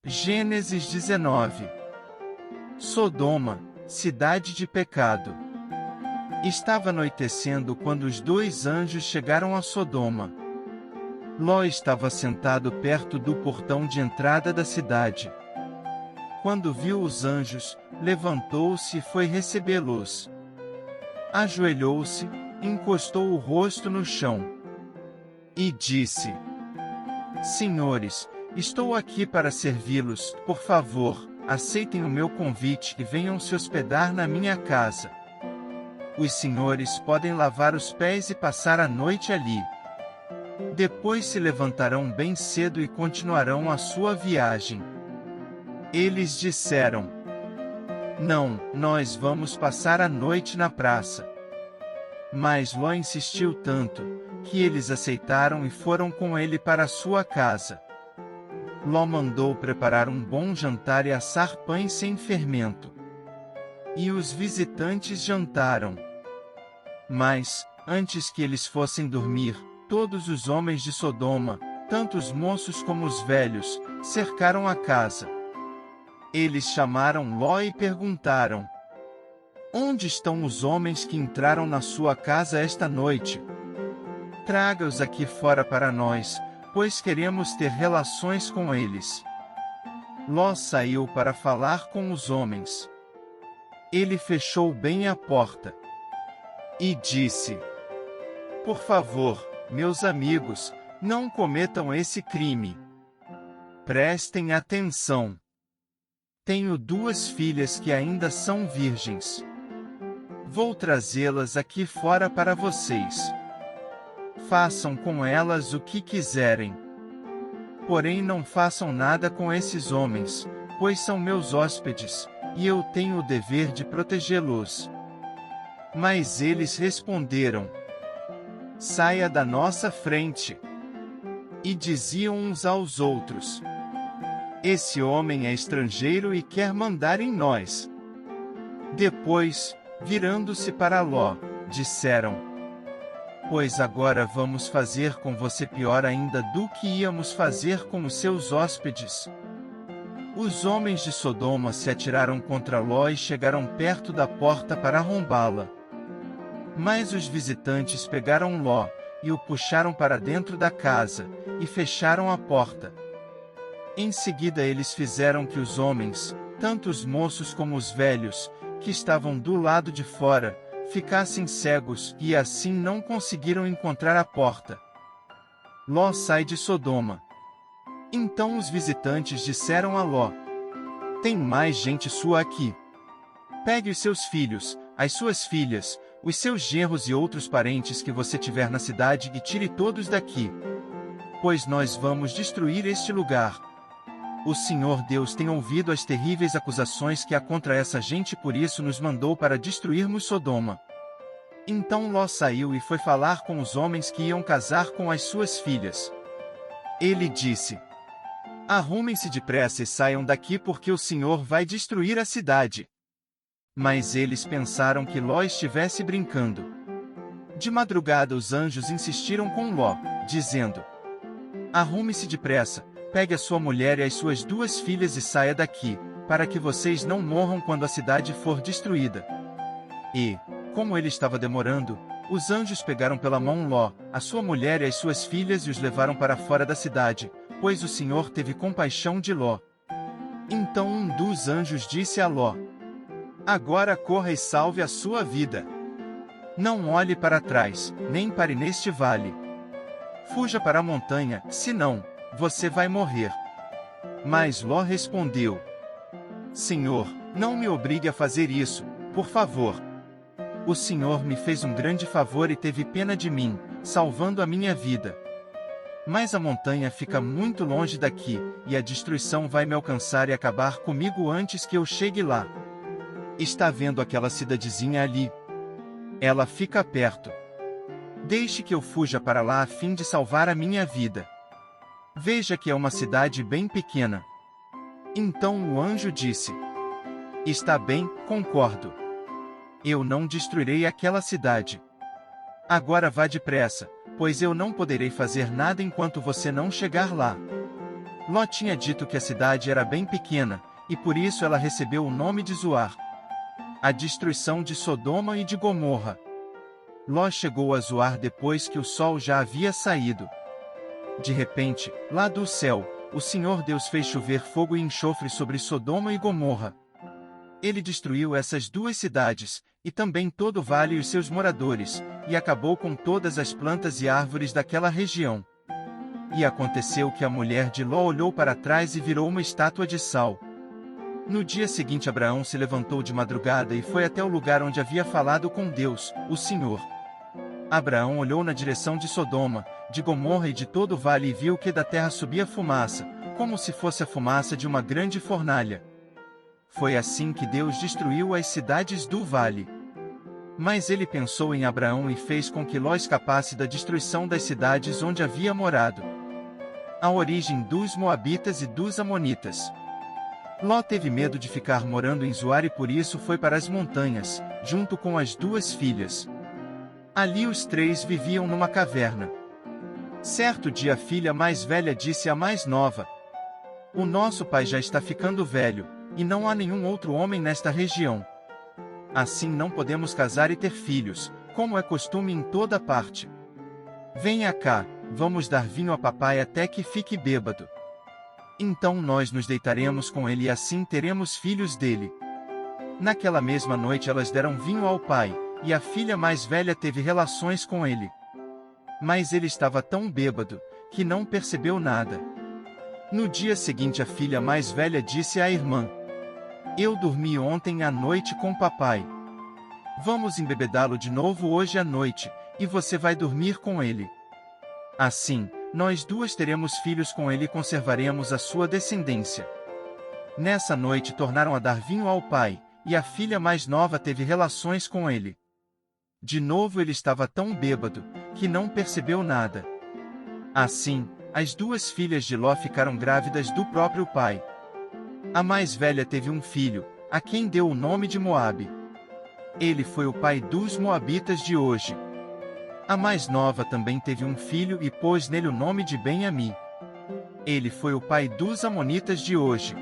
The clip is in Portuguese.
Gênesis 19. Sodoma, cidade de pecado. Estava anoitecendo quando os dois anjos chegaram a Sodoma. Ló estava sentado perto do portão de entrada da cidade. Quando viu os anjos, levantou-se e foi recebê-los. Ajoelhou-se, encostou o rosto no chão e disse: Senhores, estou aqui para servi-los, por favor, aceitem o meu convite e venham se hospedar na minha casa. Os senhores podem lavar os pés e passar a noite ali. Depois se levantarão bem cedo e continuarão a sua viagem. Eles disseram: Não, nós vamos passar a noite na praça. Mas Ló insistiu tanto, que eles aceitaram e foram com ele para sua casa. Ló mandou preparar um bom jantar e assar pães sem fermento. E os visitantes jantaram. Mas, antes que eles fossem dormir, todos os homens de Sodoma, tanto os moços como os velhos, cercaram a casa. Eles chamaram Ló e perguntaram: Onde estão os homens que entraram na sua casa esta noite? Traga-os aqui fora para nós, pois queremos ter relações com eles. Ló saiu para falar com os homens. Ele fechou bem a porta e disse: Por favor, meus amigos, não cometam esse crime. Prestem atenção. Tenho duas filhas que ainda são virgens. Vou trazê-las aqui fora para vocês. Façam com elas o que quiserem. Porém não façam nada com esses homens, pois são meus hóspedes, e eu tenho o dever de protegê-los. Mas eles responderam: Saia da nossa frente. E diziam uns aos outros: Esse homem é estrangeiro e quer mandar em nós. Depois, virando-se para Ló, disseram: Pois agora vamos fazer com você pior ainda do que íamos fazer com os seus hóspedes. Os homens de Sodoma se atiraram contra Ló e chegaram perto da porta para arrombá-la. Mas os visitantes pegaram Ló, e o puxaram para dentro da casa, e fecharam a porta. Em seguida eles fizeram que os homens, tanto os moços como os velhos, que estavam do lado de fora, ficassem cegos, e assim não conseguiram encontrar a porta. Ló sai de Sodoma. Então os visitantes disseram a Ló: Tem mais gente sua aqui. Pegue os seus filhos, as suas filhas, os seus genros e outros parentes que você tiver na cidade e tire todos daqui. Pois nós vamos destruir este lugar. O Senhor Deus tem ouvido as terríveis acusações que há contra essa gente e por isso nos mandou para destruirmos Sodoma. Então Ló saiu e foi falar com os homens que iam casar com as suas filhas. Ele disse: Arrumem-se depressa e saiam daqui porque o Senhor vai destruir a cidade. Mas eles pensaram que Ló estivesse brincando. De madrugada os anjos insistiram com Ló, dizendo: Arrume-se depressa, pegue a sua mulher e as suas duas filhas e saia daqui, para que vocês não morram quando a cidade for destruída. E, como ele estava demorando, os anjos pegaram pela mão Ló, a sua mulher e as suas filhas e os levaram para fora da cidade, pois o Senhor teve compaixão de Ló. Então um dos anjos disse a Ló: Agora corra e salve a sua vida. Não olhe para trás, nem pare neste vale. Fuja para a montanha, senão, você vai morrer. Mas Ló respondeu: Senhor, não me obrigue a fazer isso, por favor. O Senhor me fez um grande favor e teve pena de mim, salvando a minha vida. Mas a montanha fica muito longe daqui, e a destruição vai me alcançar e acabar comigo antes que eu chegue lá. Está vendo aquela cidadezinha ali? Ela fica perto. Deixe que eu fuja para lá a fim de salvar a minha vida. Veja que é uma cidade bem pequena. Então o anjo disse: Está bem, concordo. Eu não destruirei aquela cidade. Agora vá depressa, pois eu não poderei fazer nada enquanto você não chegar lá. Ló tinha dito que a cidade era bem pequena, e por isso ela recebeu o nome de Zoar. A destruição de Sodoma e de Gomorra. Ló chegou a Zoar depois que o sol já havia saído. De repente, lá do céu, o Senhor Deus fez chover fogo e enxofre sobre Sodoma e Gomorra. Ele destruiu essas duas cidades, e também todo o vale e os seus moradores, e acabou com todas as plantas e árvores daquela região. E aconteceu que a mulher de Ló olhou para trás e virou uma estátua de sal. No dia seguinte Abraão se levantou de madrugada e foi até o lugar onde havia falado com Deus, o Senhor. Abraão olhou na direção de Sodoma, de Gomorra e de todo o vale e viu que da terra subia fumaça, como se fosse a fumaça de uma grande fornalha. Foi assim que Deus destruiu as cidades do vale. Mas ele pensou em Abraão e fez com que Ló escapasse da destruição das cidades onde havia morado. A origem dos Moabitas e dos Amonitas. Ló teve medo de ficar morando em Zoar e por isso foi para as montanhas, junto com as duas filhas. Ali os três viviam numa caverna. Certo dia a filha mais velha disse à mais nova: "O nosso pai já está ficando velho, e não há nenhum outro homem nesta região. Assim não podemos casar e ter filhos, como é costume em toda parte. Venha cá, vamos dar vinho a papai até que fique bêbado. Então nós nos deitaremos com ele e assim teremos filhos dele." Naquela mesma noite elas deram vinho ao pai, e a filha mais velha teve relações com ele. Mas ele estava tão bêbado, que não percebeu nada. No dia seguinte a filha mais velha disse à irmã: "Eu dormi ontem à noite com papai. Vamos embebedá-lo de novo hoje à noite, e você vai dormir com ele. Assim, nós duas teremos filhos com ele e conservaremos a sua descendência." Nessa noite tornaram a dar vinho ao pai, e a filha mais nova teve relações com ele. De novo ele estava tão bêbado, que não percebeu nada. Assim, as duas filhas de Ló ficaram grávidas do próprio pai. A mais velha teve um filho, a quem deu o nome de Moabe. Ele foi o pai dos Moabitas de hoje. A mais nova também teve um filho e pôs nele o nome de Ben-Ami. Ele foi o pai dos Amonitas de hoje.